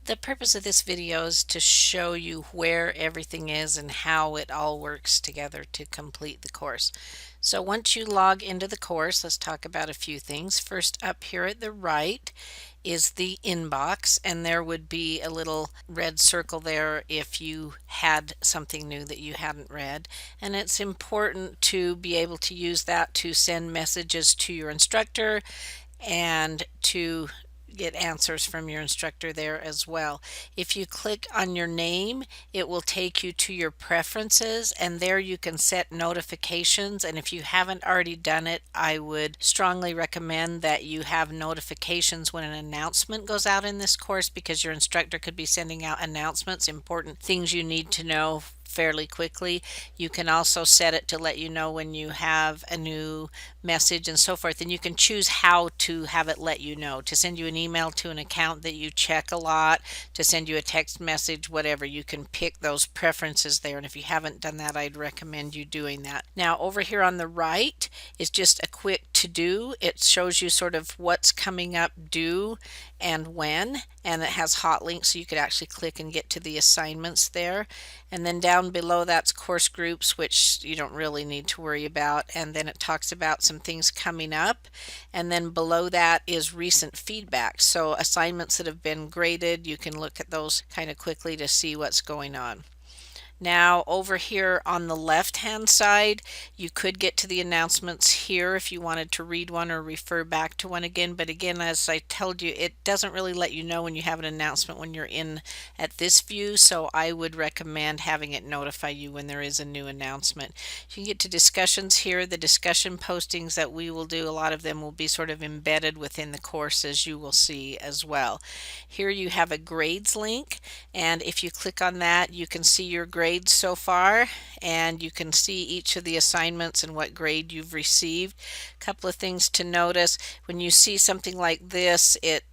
The purpose of this video is to show you where everything is and how it all works together to complete the course. So once you log into the course, let's talk about a few things. First, up here at the right is the inbox, and there would be a little red circle there if you had something new that you hadn't read. And it's important to be able to use that to send messages to your instructor and to get answers from your instructor there as well. If you click on your name, it will take you to your preferences, and there you can set notifications. And if you haven't already done it, I would strongly recommend that you have notifications when an announcement goes out in this course, because your instructor could be sending out announcements, important things you need to know fairly quickly. You can also set it to let you know when you have a new message and so forth, and you can choose how to have it let you know, to send you an email to an account that you check a lot, to send you a text message, whatever. You can pick those preferences there, and if you haven't done that, I'd recommend you doing that. Now over here on the right is just a quick to do. It shows you sort of what's coming up due and when, and it has hot links so you could actually click and get to the assignments there. And then down below that's course groups, which you don't really need to worry about, and then it talks about some things coming up, and then below that is recent feedback. So assignments that have been graded, you can look at those kind of quickly to see what's going on. Now over here on the left hand side, you could get to the announcements here if you wanted to read one or refer back to one again, but again, as I told you, it doesn't really let you know when you have an announcement when you're in at this view, so I would recommend having it notify you when there is a new announcement. You can get to discussions here. The discussion postings that we will do, a lot of them will be sort of embedded within the course, as you will see as well. Here you have a grades link, and if you click on that, you can see your grades so far, and you can see each of the assignments and what grade you've received. A couple of things to notice: when you see something like this, it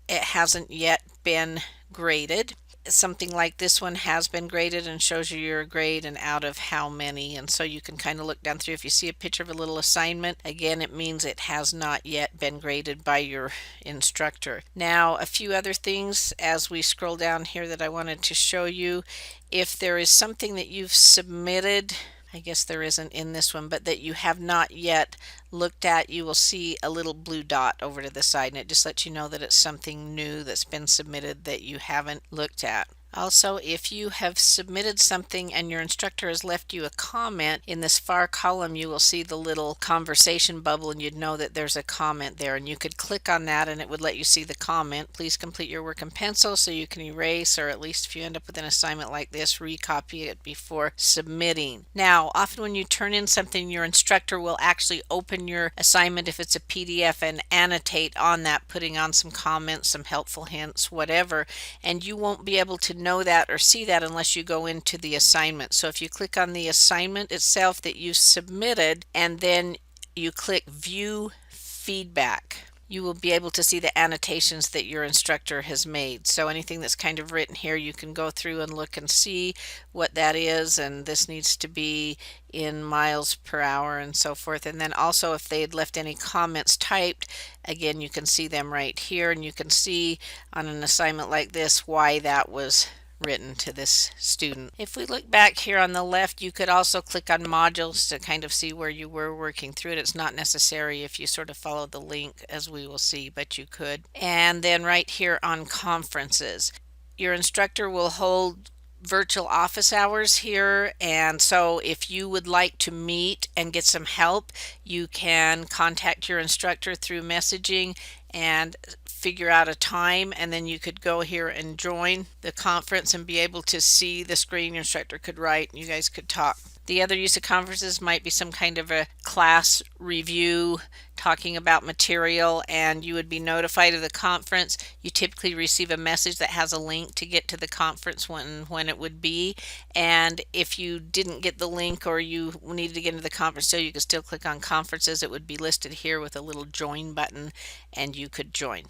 hasn't yet been graded. Something like this one has been graded and shows you your grade and out of how many, and so you can kind of look down through. If you see a picture of a little assignment, again, it means it has not yet been graded by your instructor. Now a few other things as we scroll down here that I wanted to show you. If there is something that you've submitted, I guess there isn't in this one, but that you have not yet looked at, you will see a little blue dot over to the side, and it just lets you know that it's something new that's been submitted that you haven't looked at. Also, if you have submitted something and your instructor has left you a comment, in this far column you will see the little conversation bubble, and you'd know that there's a comment there, and you could click on that and it would let you see the comment. Please complete your work in pencil, so you can erase, or at least if you end up with an assignment like this, recopy it before submitting. Now often when you turn in something, your instructor will actually open your assignment if it's a PDF and annotate on that, putting on some comments, some helpful hints, whatever, and you won't be able to know that or see that unless you go into the assignment. So if you click on the assignment itself that you submitted and then you click view feedback, you will be able to see the annotations that your instructor has made. So anything that's kind of written here, you can go through and look and see what that is, and this needs to be in miles per hour and so forth. And then also if they had left any comments typed, again, you can see them right here, and you can see on an assignment like this why that was written to this student. If we look back here on the left, you could also click on modules to kind of see where you were working through it. It's not necessary if you sort of follow the link, as we will see, but you could. And then right here on conferences, your instructor will hold virtual office hours here, and so if you would like to meet and get some help, you can contact your instructor through messaging and figure out a time, and then you could go here and join the conference and be able to see the screen. Your instructor could write and you guys could talk. The other use of conferences might be some kind of a class review talking about material, and you would be notified of the conference. You typically receive a message that has a link to get to the conference when it would be, and if you didn't get the link or you needed to get into the conference still, you could still click on conferences. It would be listed here with a little join button, and you could join.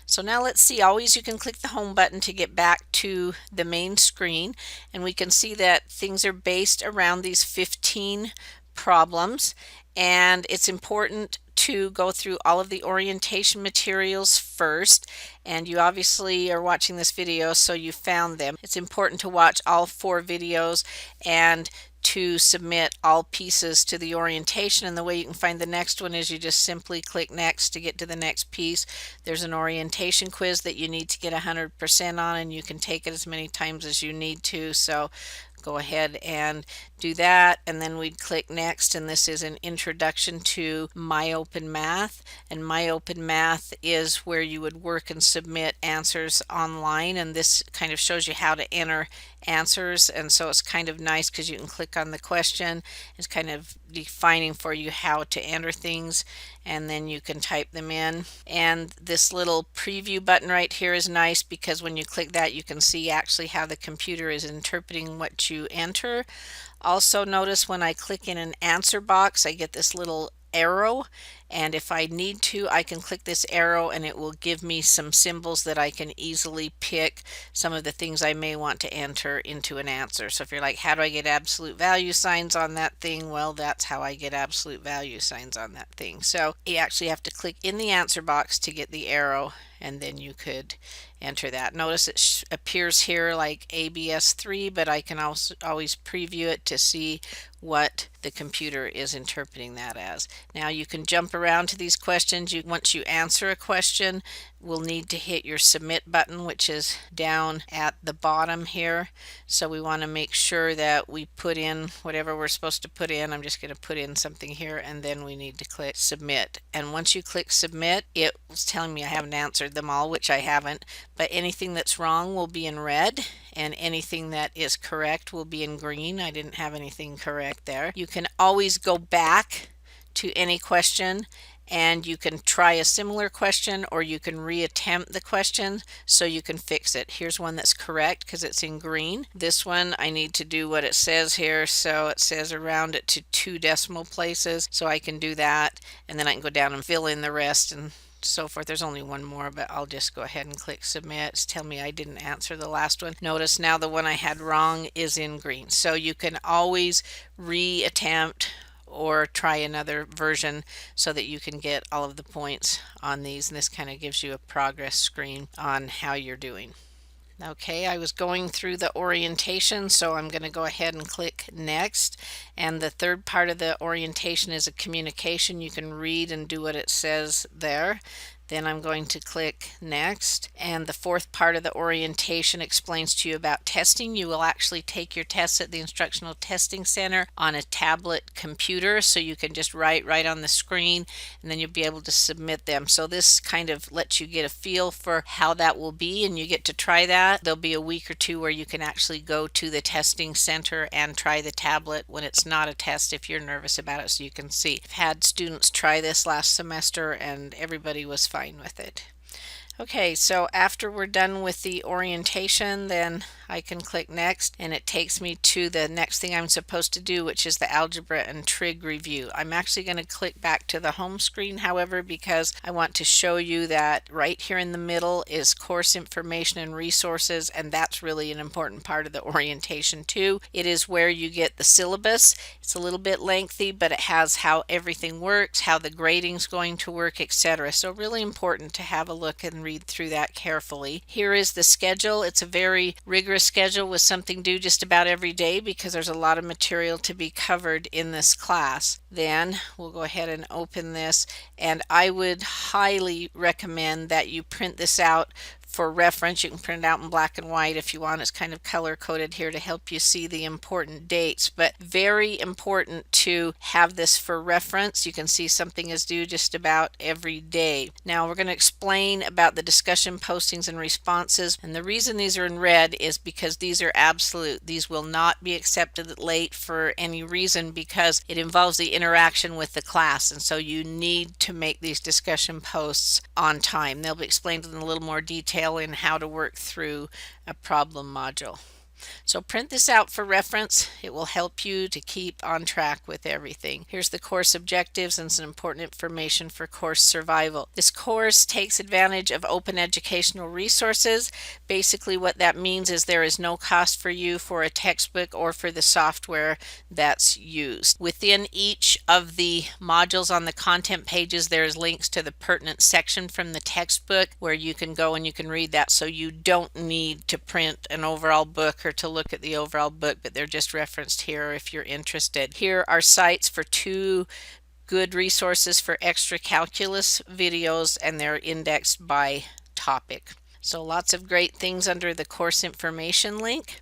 So now let's see, always you can click the home button to get back to the main screen, and we can see that things are based around these 15 problems, and it's important to go through all of the orientation materials first, and you obviously are watching this video, so you found them. It's important to watch all 4 videos and to submit all pieces to the orientation, and the way you can find the next one is you just simply click next to get to the next piece. There's an orientation quiz that you need to get 100% on, and you can take it as many times as you need to, so go ahead and do that, and then we'd click next, and this is an introduction to MyOpenMath, and MyOpenMath is where you would work and submit answers online, and this kind of shows you how to enter answers, and so it's kind of nice because you can click on the question. It's kind of defining for you how to enter things, and then you can type them in. And this little preview button right here is nice because when you click that, you can see actually how the computer is interpreting what you enter. Also notice when I click in an answer box, I get this little arrow, and if I need to, I can click this arrow and it will give me some symbols that I can easily pick some of the things I may want to enter into an answer. So if you're like, how do I get absolute value signs on that thing? Well, that's how I get absolute value signs on that thing. So you actually have to click in the answer box to get the arrow, and then you could enter that. Notice it appears here like ABS3, but I can also always preview it to see what the computer is interpreting that as. Now you can jump around to these questions. Once you answer a question, we'll need to hit your submit button, which is down at the bottom here. So we want to make sure that we put in whatever we're supposed to put in. I'm just going to put in something here, and then we need to click submit. And once you click submit, it was telling me I haven't answered them all, which I haven't, but anything that's wrong will be in red, and anything that is correct will be in green. I didn't have anything correct there. You can always go back to any question, and you can try a similar question, or you can reattempt the question so you can fix it. Here's one that's correct because it's in green. This one I need to do what it says here, so it says around it to 2 decimal places, so I can do that, and then I can go down and fill in the rest and so forth. There's only one more, but I'll just go ahead and click submit. It's telling me I didn't answer the last one. Notice now the one I had wrong is in green. So you can always reattempt or try another version so that you can get all of the points on these, and this kind of gives you a progress screen on how you're doing. Okay, I was going through the orientation, so I'm going to go ahead and click next. And the third part of the orientation is a communication. You can read and do what it says there. Then I'm going to click next, and the fourth part of the orientation explains to you about testing. You will actually take your tests at the Instructional Testing Center on a tablet computer, so you can just write right on the screen, and then you'll be able to submit them. So this kind of lets you get a feel for how that will be, and you get to try that. There'll be a week or two where you can actually go to the testing center and try the tablet when it's not a test if you're nervous about it, so you can see. I've had students try this last semester and everybody was fine with it. Okay, so after we're done with the orientation, then I can click next, and it takes me to the next thing I'm supposed to do, which is the Algebra and Trig review. I'm actually going to click back to the home screen, however, because I want to show you that right here in the middle is course information and resources, and that's really an important part of the orientation too. It is where you get the syllabus. It's a little bit lengthy, but it has how everything works, how the grading's going to work, etc. So really important to have a look and read through that carefully. Here is the schedule. It's a very rigorous schedule with something due just about every day because there's a lot of material to be covered in this class. Then we'll go ahead and open this, and I would highly recommend that you print this out for reference. You can print it out in black and white if you want. It's kind of color coded here to help you see the important dates, but very important to have this for reference. You can see something is due just about every day. Now we're going to explain about the discussion postings and responses, and the reason these are in red is because these are absolute. These will not be accepted late for any reason because it involves the interaction with the class, and so you need to make these discussion posts on time. They'll be explained in a little more detail in how to work through a problem module. So print this out for reference. It will help you to keep on track with everything. Here's the course objectives and some important information for course survival. This course takes advantage of open educational resources. Basically what that means is there is no cost for you for a textbook or for the software that's used. Within each of the modules on the content pages, there's links to the pertinent section from the textbook where you can go and you can read that, so you don't need to print an overall book or to look at the overall book, but they're just referenced here if you're interested. Here are sites for 2 good resources for extra calculus videos, and they're indexed by topic. So lots of great things under the course information link.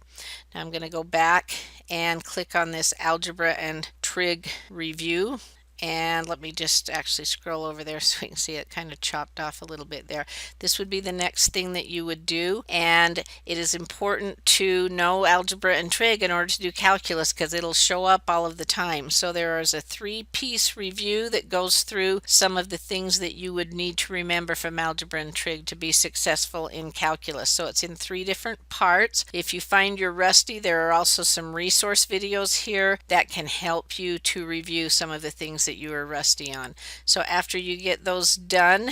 Now I'm going to go back and click on this Algebra and Trig review. And let me just actually scroll over there so we can see it kind of chopped off a little bit there. This would be the next thing that you would do, and it is important to know algebra and trig in order to do calculus because it'll show up all of the time. So there is a 3-piece review that goes through some of the things that you would need to remember from algebra and trig to be successful in calculus. So it's in 3 different parts. If you find you're rusty, there are also some resource videos here that can help you to review some of the things that you are rusty on. So after you get those done,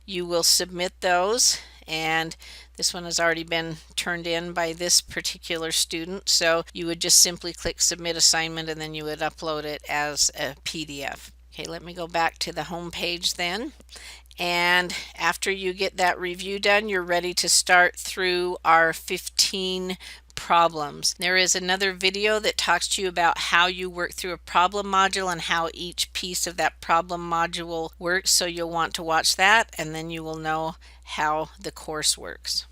you will submit those, and this one has already been turned in by this particular student, so you would just simply click submit assignment and then you would upload it as a PDF. Okay, let me go back to the home page then. And after you get that review done, you're ready to start through our 15 problems. There is another video that talks to you about how you work through a problem module and how each piece of that problem module works, so you'll want to watch that and then you will know how the course works.